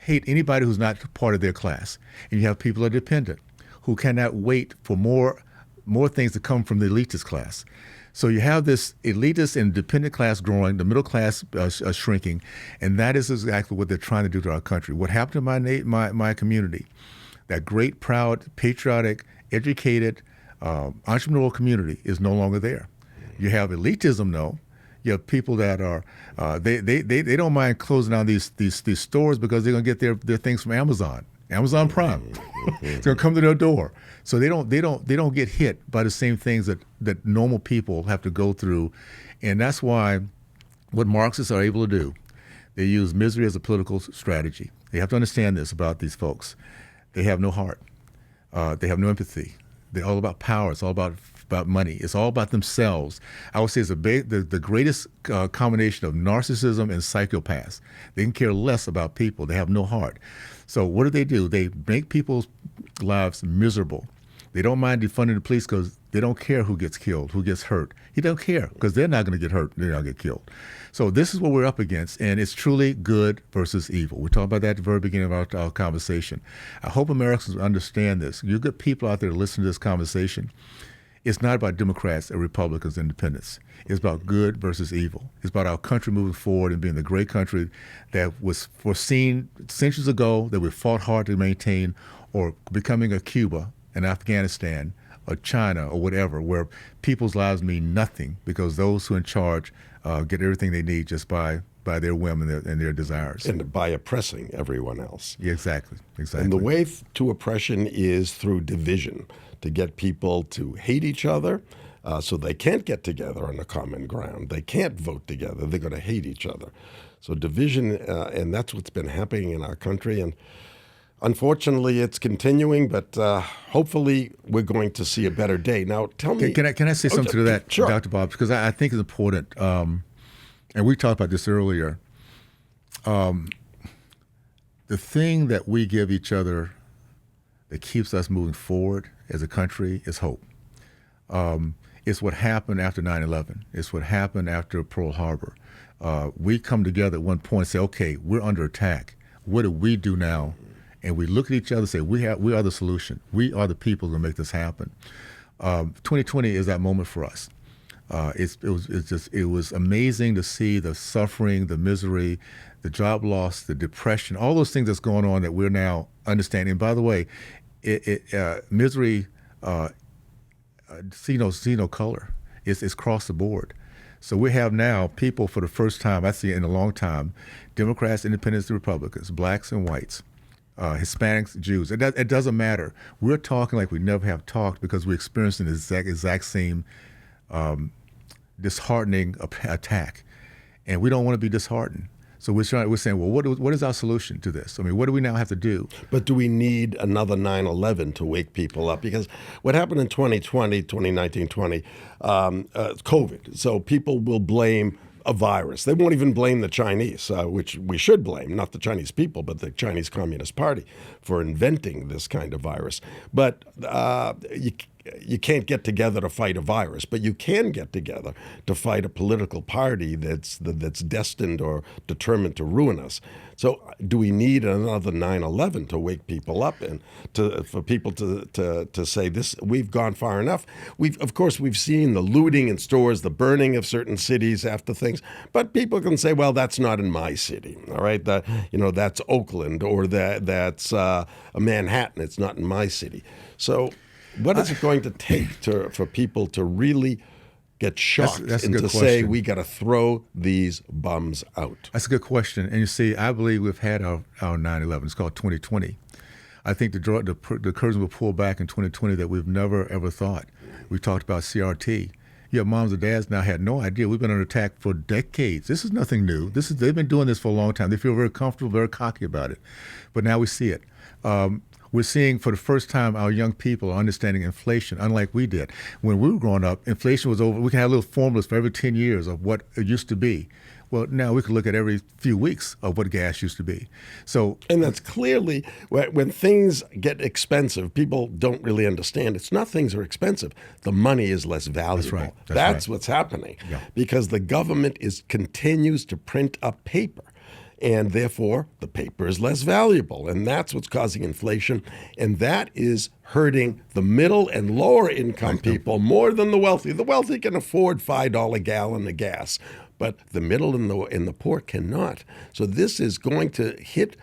anybody who's not part of their class. And you have people who are dependent, who cannot wait for more things to come from the elitist class. So you have this elitist and dependent class growing, the middle class shrinking, and that is exactly what they're trying to do to our country. What happened to my community, that great, proud, patriotic, educated, entrepreneurial community is no longer there. You have elitism, though. You have people that are they don't mind closing down these stores because they're going to get their things from Amazon Prime. It's going to come to their door. So they don't get hit by the same things that normal people have to go through, and that's why what Marxists are able to do, they use misery as a political strategy. They have to understand this about these folks. They have no heart. They have no empathy. They're all about power. It's all about money. It's all about themselves. I would say it's the greatest combination of narcissism and psychopaths. They can care less about people. They have no heart. So what do? They make people's lives miserable. They don't mind defunding the police because they don't care who gets killed, who gets hurt. He don't care because they're not going to get hurt. They're not going to get killed. So this is what we're up against, and it's truly good versus evil. We talked about that at the very beginning of our conversation. I hope Americans understand this. You get people out there to listen to this conversation. It's not about Democrats or Republicans, independents. It's about good versus evil. It's about our country moving forward and being the great country that was foreseen centuries ago, that we fought hard to maintain, or becoming a Cuba and Afghanistan or China or whatever, where people's lives mean nothing because those who are in charge get everything they need just by their whim and their desires. And by oppressing everyone else. Yeah, exactly. And the way to oppression is through division, to get people to hate each other so they can't get together on a common ground. They can't vote together. They're going to hate each other. So division, and that's what's been happening in our country. And unfortunately, it's continuing, but hopefully we're going to see a better day. Now, tell me. Can I say something to that, sure. Dr. Bob? Because I think it's important. And we talked about this earlier. The thing that we give each other that keeps us moving forward as a country is hope. It's what happened after 9/11. It's what happened after Pearl Harbor. We come together at one point and say, okay, we're under attack. What do we do now? And we look at each other and say, we are the solution. We are the people who make this happen. 2020 is that moment for us. It was amazing to see the suffering, the misery, the job loss, the depression, all those things that's going on that we're now understanding. And by the way, misery see no color. It's across the board. So we have now people for the first time, I see in a long time, Democrats, Independents, and Republicans, blacks and whites, Hispanics, Jews. It doesn't matter. We're talking like we never have talked because we're experiencing the exact same disheartening attack, and we don't want to be disheartened. So we're saying, well, what is our solution to this? I mean, what do we now have to do? But do we need another 9/11 to wake people up? Because what happened in 2020, 2019, 20, COVID. So people will blame a virus. They won't even blame the Chinese, which we should blame, not the Chinese people, but the Chinese Communist Party for inventing this kind of virus. But you can't get together to fight a virus, but you can get together to fight a political party that's destined or determined to ruin us. So do we need another 9/11 to wake people up and for people to say this? We've gone far enough. Of course we've seen the looting in stores, the burning of certain cities after things, but people can say, well, that's not in my city. All right, that's Oakland or that's Manhattan. It's not in my city. So what is it going to take for people to really get shocked and to say we got to throw these bums out? That's a good question. And you see, I believe we've had our 9/11. It's called 2020. I think the curtain will pull back in 2020 that we've never, ever thought. We talked about CRT You have moms and dads now had no idea. We've been under attack for decades. This is nothing new. They've been doing this for a long time. They feel very comfortable, very cocky about it. But now we see it. We're seeing for the first time our young people are understanding inflation, unlike we did. When we were growing up, inflation was over. We can have little formulas for every 10 years of what it used to be. Well, now we can look at every few weeks of what gas used to be. And that's clearly, when things get expensive, people don't really understand. It's not things are expensive. The money is less valuable. That's right. That's what's happening. Yeah. Because the government continues to print up paper. And therefore, the paper is less valuable. And that's what's causing inflation. And that is hurting the middle and lower income people more than the wealthy. The wealthy can afford $5 gallon of gas, but the middle and the poor cannot. So this is going to hit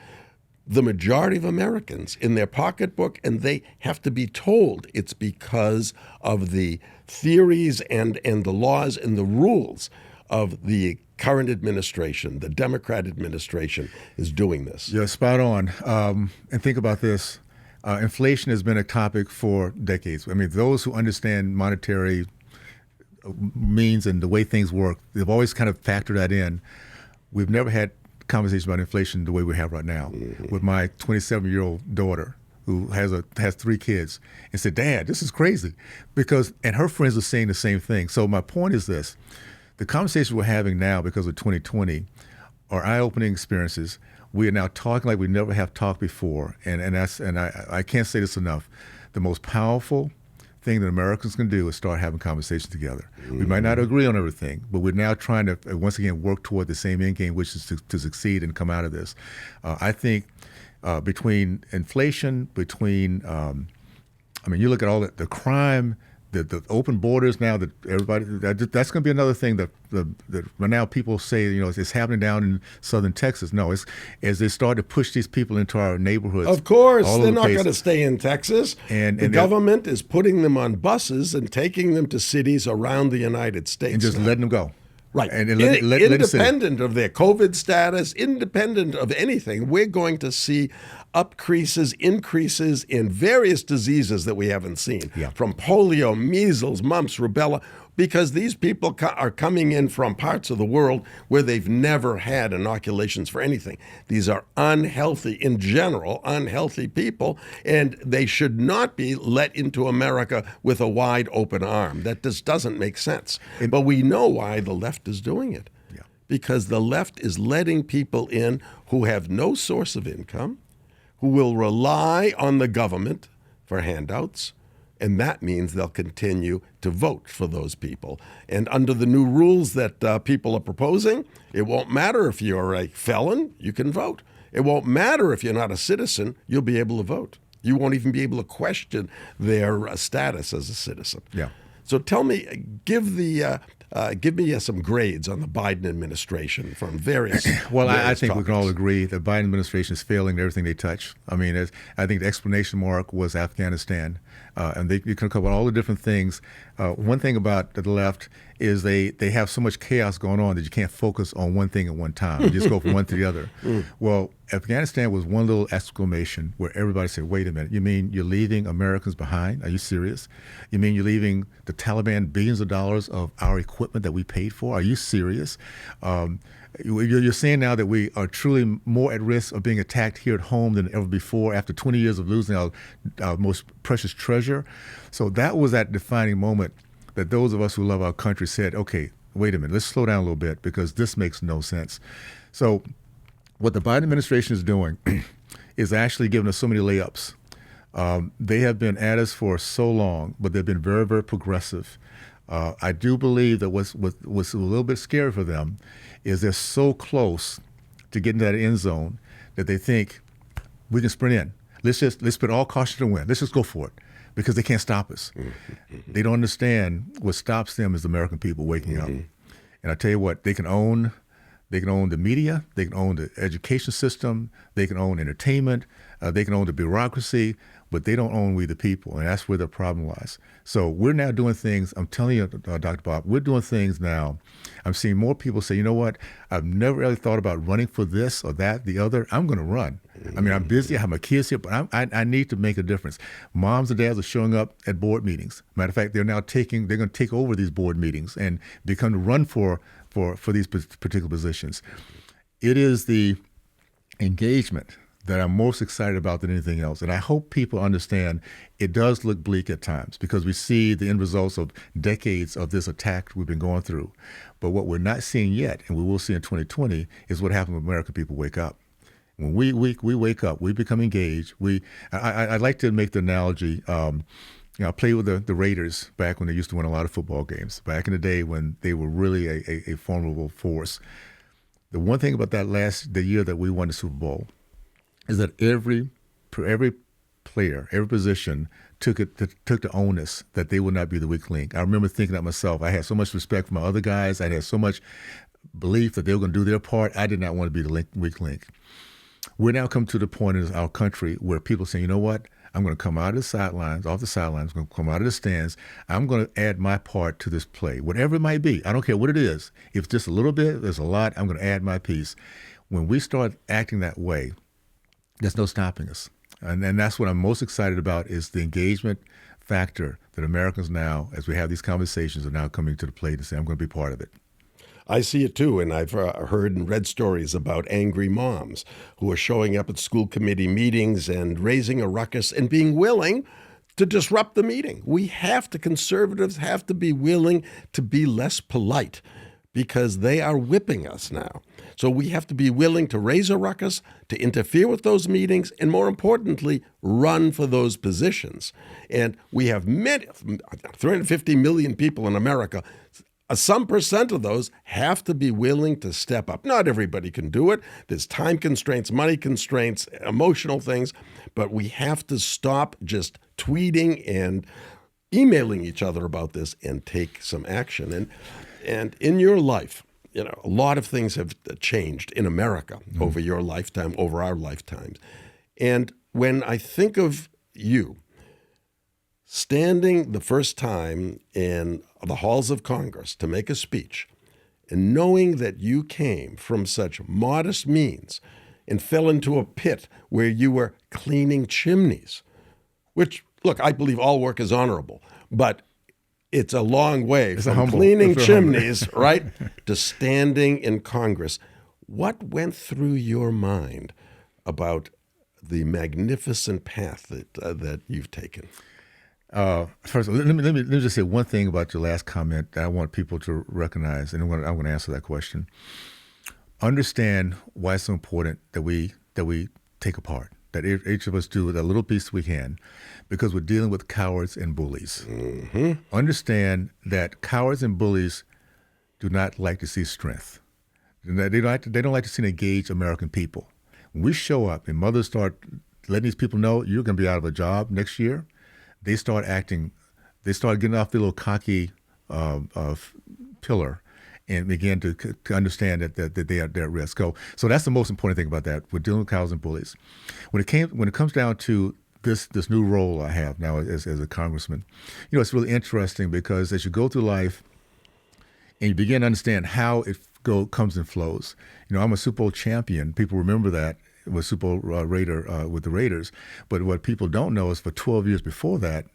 the majority of Americans in their pocketbook, and they have to be told it's because of the theories and the laws and the rules of the current administration. The Democrat administration is doing this. Yeah, spot on. And think about this. Inflation has been a topic for decades. I mean, those who understand monetary means and the way things work, they've always kind of factored that in. We've never had conversations about inflation the way we have right now. Mm-hmm. With my 27-year-old daughter, who has 3 kids, and said, "Dad, this is crazy," and her friends are saying the same thing. So my point is this. The conversations we're having now because of 2020 are eye-opening experiences. We are now talking like we never have talked before, and I can't say this enough. The most powerful thing that Americans can do is start having conversations together. Mm-hmm. We might not agree on everything, but we're now trying to once again work toward the same end game, which is to succeed and come out of this. I think between inflation, you look at all the crime. The open borders now that everybody that's going to be another thing that right now people say it's happening down in southern Texas. No, it's as they start to push these people into our neighborhoods. Of course, they're not going to stay in Texas. And the government is putting them on buses and taking them to cities around the United States and just letting them go. Right. And independent of their COVID status, independent of anything, we're going to see increases in various diseases that we haven't seen, from polio, measles, mumps, rubella, because these people are coming in from parts of the world where they've never had inoculations for anything. These are unhealthy people, and they should not be let into America with a wide open arm. That just doesn't make sense. But we know why the left is doing it. Yeah. Because the left is letting people in who have no source of income, who will rely on the government for handouts, and that means they'll continue to vote for those people. And under the new rules that people are proposing, it won't matter if you're a felon, you can vote. It won't matter if you're not a citizen, you'll be able to vote. You won't even be able to question their status as a citizen. Yeah. So tell me, give me some grades on the Biden administration from various. Well, I think topics. we can all agree the Biden administration is failing in everything they touch. I mean, I think the exclamation mark was Afghanistan, and you can cover all the different things. One thing about the left is they have so much chaos going on that you can't focus on one thing at one time. You just go from one to the other. Well, Afghanistan was one little exclamation where everybody said, "Wait a minute, you mean you're leaving Americans behind? Are you serious? You mean you're leaving the Taliban billions of dollars of our equipment that we paid for? Are you serious?" You're saying now that we are truly more at risk of being attacked here at home than ever before after 20 years of losing our most precious treasure. So that was that defining moment that those of us who love our country said, okay, wait a minute, let's slow down a little bit because this makes no sense. So what the Biden administration is doing is actually giving us so many layups. They have been at us for so long, but they've been very, very progressive. I do believe that what's a little bit scary for them is they're so close to getting to that end zone that they think we can sprint in. Let's put all caution to the wind. Let's just go for it because they can't stop us. Mm-hmm. They don't understand what stops them is the American people waking up. And I tell you what, they can own the media, they can own the education system, they can own entertainment, they can own the bureaucracy. but they don't own we the people, and that's where the problem lies. So we're now doing things, I'm telling you, Dr. Bob, we're doing things now. I'm seeing more people say, you know what, I've never really thought about running for this or that, the other. I'm going to run. I mean, I'm busy, I have my kids here, but I need to make a difference. Moms and dads are showing up at board meetings. Matter of fact, they're going to take over these board meetings and become to run for these particular positions. It is the engagement that I'm most excited about than anything else. And I hope people understand it does look bleak at times because we see the end results of decades of this attack we've been going through. But what we're not seeing yet, and we will see in 2020, is what happens when American people wake up. When we wake up, we become engaged. I'd like to make the analogy, I played with the Raiders back when they used to win a lot of football games, back in the day when they were really a formidable force. The one thing about the year that we won the Super Bowl, is that every player, every position took the onus that they would not be the weak link. I remember thinking that myself. I had so much respect for my other guys. I had so much belief that they were going to do their part. I did not want to be the weak link. We're now come to the point in our country where people are saying, you know what? I'm going to come out of the sidelines, I'm going to come out of the stands. I'm going to add my part to this play, whatever it might be. I don't care what it is. If it's just a little bit, there's a lot, I'm going to add my piece. When we start acting that way, there's no stopping us. And that's what I'm most excited about is the engagement factor that Americans now, as we have these conversations, are now coming to the plate and say, I'm going to be part of it. I see it too, and I've heard and read stories about angry moms who are showing up at school committee meetings and raising a ruckus and being willing to disrupt the meeting. Conservatives have to be willing to be less polite because they are whipping us now. So we have to be willing to raise a ruckus, to interfere with those meetings, and more importantly, run for those positions. And we have 350 million people in America. Some percent of those have to be willing to step up. Not everybody can do it. There's time constraints, money constraints, emotional things, but we have to stop just tweeting and emailing each other about this and take some action. And in your life, a lot of things have changed in America over your lifetime, over our lifetimes. And when I think of you standing the first time in the halls of Congress to make a speech, and knowing that you came from such modest means and fell into a pit where you were cleaning chimneys, which, look, I believe all work is honorable, but it's a long way from cleaning chimneys, right, to standing in Congress. What went through your mind about the magnificent path that you've taken? First, let me just say one thing about your last comment that I want people to recognize, and I'm going to answer that question. Understand why it's so important that we take a part, that each of us do a little piece we can, because we're dealing with cowards and bullies. Mm-hmm. Understand that cowards and bullies do not like to see strength. They don't like to see engaged American people. When we show up and mothers start letting these people know you're going to be out of a job next year, they start getting off their little cocky pillar and begin to understand that they are at risk. So that's the most important thing about that. We're dealing with cowards and bullies. When it comes down to this new role I have now as a congressman, it's really interesting because as you go through life and you begin to understand how it comes and flows. I'm a Super Bowl champion. People remember that. I was Super Bowl Raider with the Raiders. But what people don't know is for 12 years before that,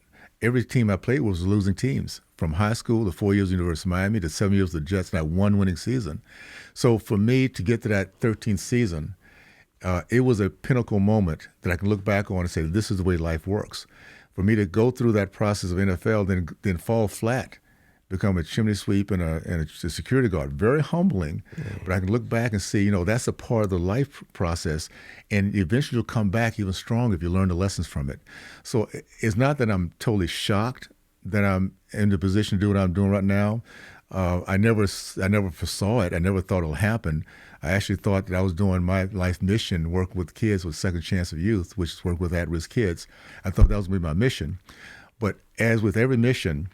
every team I played was losing teams. From high school to 4 years at the University of Miami to 7 years with the Jets, and I had one winning season. So for me to get to that 13th season, it was a pinnacle moment that I can look back on and say, this is the way life works. For me to go through that process of NFL, then fall flat, become a chimney sweep and a security guard, very humbling. Mm. But I can look back and see, that's a part of the life process. And eventually you'll come back even stronger if you learn the lessons from it. So it's not that I'm totally shocked that I'm in the position to do what I'm doing right now. I never foresaw it. I never thought it'll happen. I actually thought that I was doing my life mission, work with kids with Second Chance of Youth, which is work with at-risk kids. I thought that was going to be my mission. But as with every mission,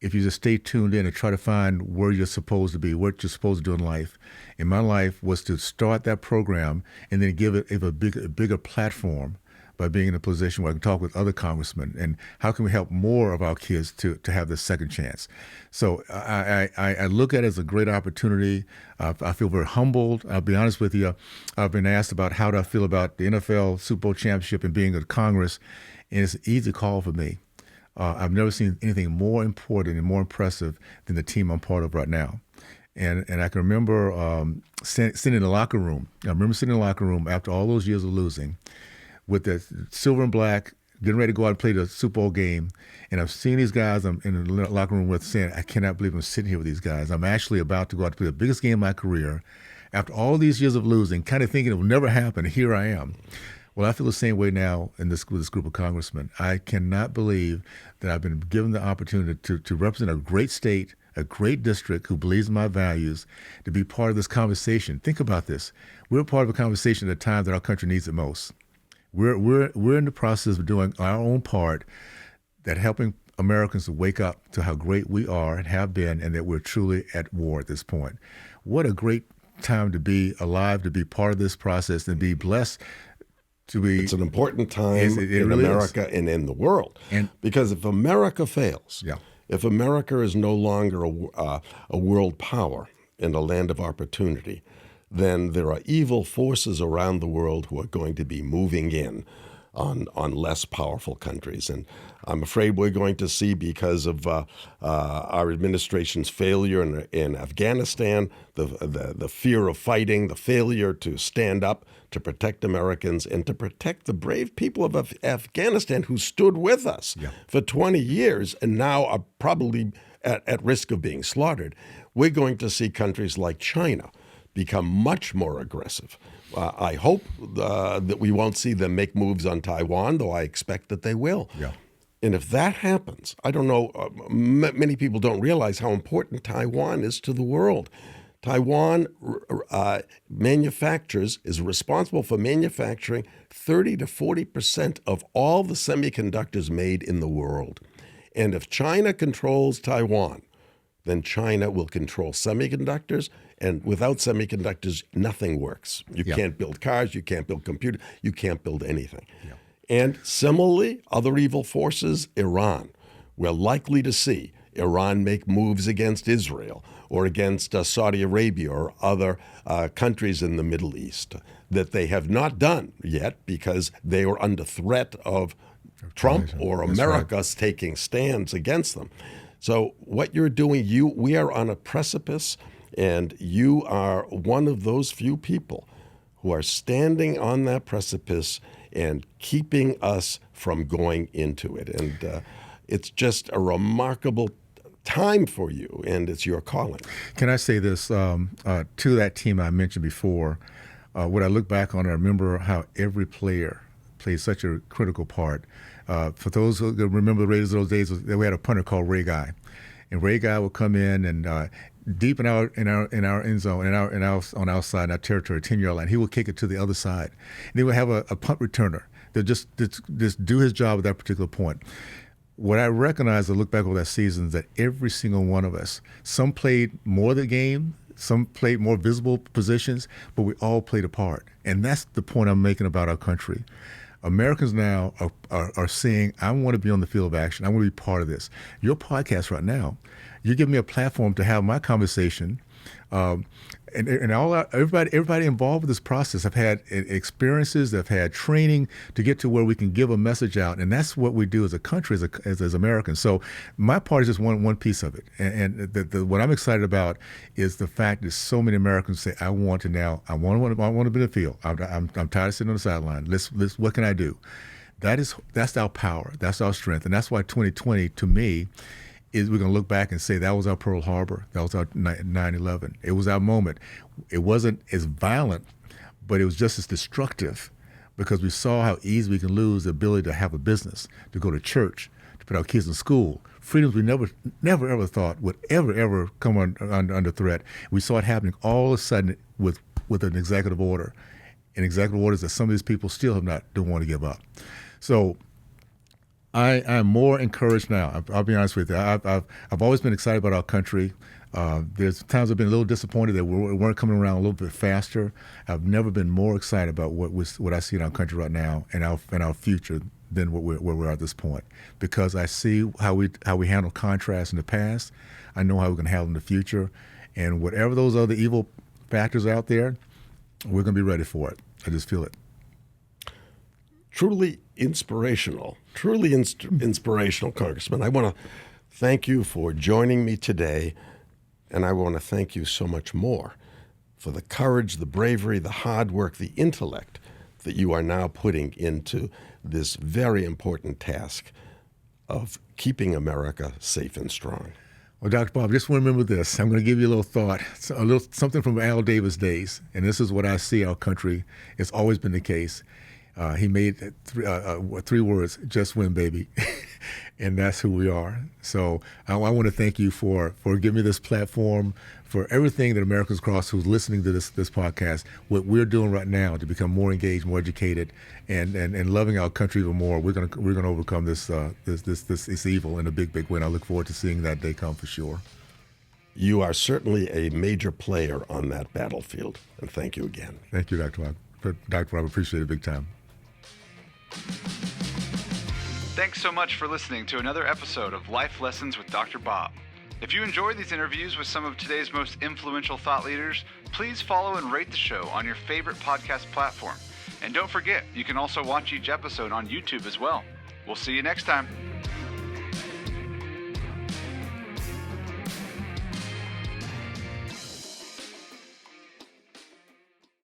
if you just stay tuned in and try to find where you're supposed to be, what you're supposed to do in life. And my life was to start that program and then give it a bigger platform by being in a position where I can talk with other congressmen and how can we help more of our kids to have this second chance. So I look at it as a great opportunity. I feel very humbled. I'll be honest with you. I've been asked about how do I feel about the NFL Super Bowl championship and being in Congress, and it's an easy call for me. I've never seen anything more important and more impressive than the team I'm part of right now. And I can remember sitting in the locker room. I remember sitting in the locker room after all those years of losing with the silver and black, getting ready to go out and play the Super Bowl game. And I'm seeing these guys I'm in the locker room with saying, I cannot believe I'm sitting here with these guys. I'm actually about to go out to play the biggest game of my career. After all these years of losing, kind of thinking it will never happen, here I am. Well, I feel the same way now with this group of congressmen. I cannot believe that I've been given the opportunity to represent a great state, a great district who believes in my values, to be part of this conversation. Think about this. We're part of a conversation at a time that our country needs it most. We're in the process of doing our own part, that helping Americans to wake up to how great we are and have been, and that we're truly at war at this point. What a great time to be alive, to be part of this process, and be blessed. It's an important time in really America and in the world. Because if America fails, if America is no longer a world power and a land of opportunity, then there are evil forces around the world who are going to be moving in on less powerful countries. And I'm afraid we're going to see, because of our administration's failure in Afghanistan, the fear of fighting, the failure to stand up to protect Americans and to protect the brave people of Afghanistan who stood with us for 20 years and now are probably at risk of being slaughtered. We're going to see countries like China become much more aggressive. I hope that we won't see them make moves on Taiwan, though I expect that they will. And if that happens, I don't know, many people don't realize how important Taiwan is to the world. Taiwan is responsible for manufacturing 30 to 40% of all the semiconductors made in the world. And if China controls Taiwan, then China will control semiconductors, and without semiconductors, nothing works. You can't build cars, you can't build computers, you can't build anything. And similarly, other evil forces, Iran. We're likely to see Iran make moves against Israel or against Saudi Arabia or other countries in the Middle East that they have not done yet because they are under threat of Trump or America taking stands against them. So what you're doing, we are on a precipice, and you are one of those few people who are standing on that precipice and keeping us from going into it. And it's just a remarkable time for you, and it's your calling. Can I say this to that team I mentioned before? When I look back on it, I remember how every player played such a critical part. For those who remember the Raiders those days, we had a punter called Ray Guy, and Ray Guy would come in and deep in our end zone, on our side, in our territory, 10-yard line, he would kick it to the other side, and he would have a punt returner that just do his job at that particular point. What I recognize, I look back over that season, is that every single one of us, some played more of the game, some played more visible positions, but we all played a part. And that's the point I'm making about our country. Americans now are saying, I want to be on the field of action. I want to be part of this. Your podcast right now, you give me a platform to have my conversation. And everybody involved with this process have had experiences, they've had training to get to where we can give a message out, and that's what we do as a country, as Americans. So my part is just one piece of it, and what I'm excited about is the fact that so many Americans say, I want to be in the field. I'm tired of sitting on the sideline. What can I do? That's our power, that's our strength, and that's why 2020 to me is we're going to look back and say that was our Pearl Harbor, that was our 9/11. It was our moment. It wasn't as violent, but it was just as destructive because we saw how easy we can lose the ability to have a business, to go to church, to put our kids in school. Freedoms we never ever thought would ever come under threat. We saw it happening all of a sudden with an executive order, and executive orders that some of these people still don't want to give up. So I'm more encouraged now. I'll be honest with you. I've always been excited about our country. There's times I've been a little disappointed that we weren't coming around a little bit faster. I've never been more excited about what I see in our country right now and our future than where we're at this point, because I see how we handle contrast in the past. I know how we're going to handle in the future, and whatever those other evil factors out there, we're going to be ready for it. I just feel it. Truly inspirational, inspirational, Congressman. I want to thank you for joining me today, and I want to thank you so much more for the courage, the bravery, the hard work, the intellect that you are now putting into this very important task of keeping America safe and strong. Well, Dr. Bob, just remember this. I'm going to give you a little thought, something from Al Davis' days, and this is what I see our country. It's always been the case. He made three words: "Just win, baby," and that's who we are. So I want to thank you for giving me this platform, for everything that Americans across who's listening to this podcast. What we're doing right now to become more engaged, more educated, and loving our country even more. We're gonna overcome this evil in a big win. I look forward to seeing that day come for sure. You are certainly a major player on that battlefield, and thank you again. Thank you, Dr. Rob. Dr. Rob, appreciate it big time. Thanks so much for listening to another episode of Life Lessons with Dr. Bob. If you enjoyed these interviews with some of today's most influential thought leaders, please follow and rate the show on your favorite podcast platform. And don't forget, you can also watch each episode on YouTube as well. We'll see you next time.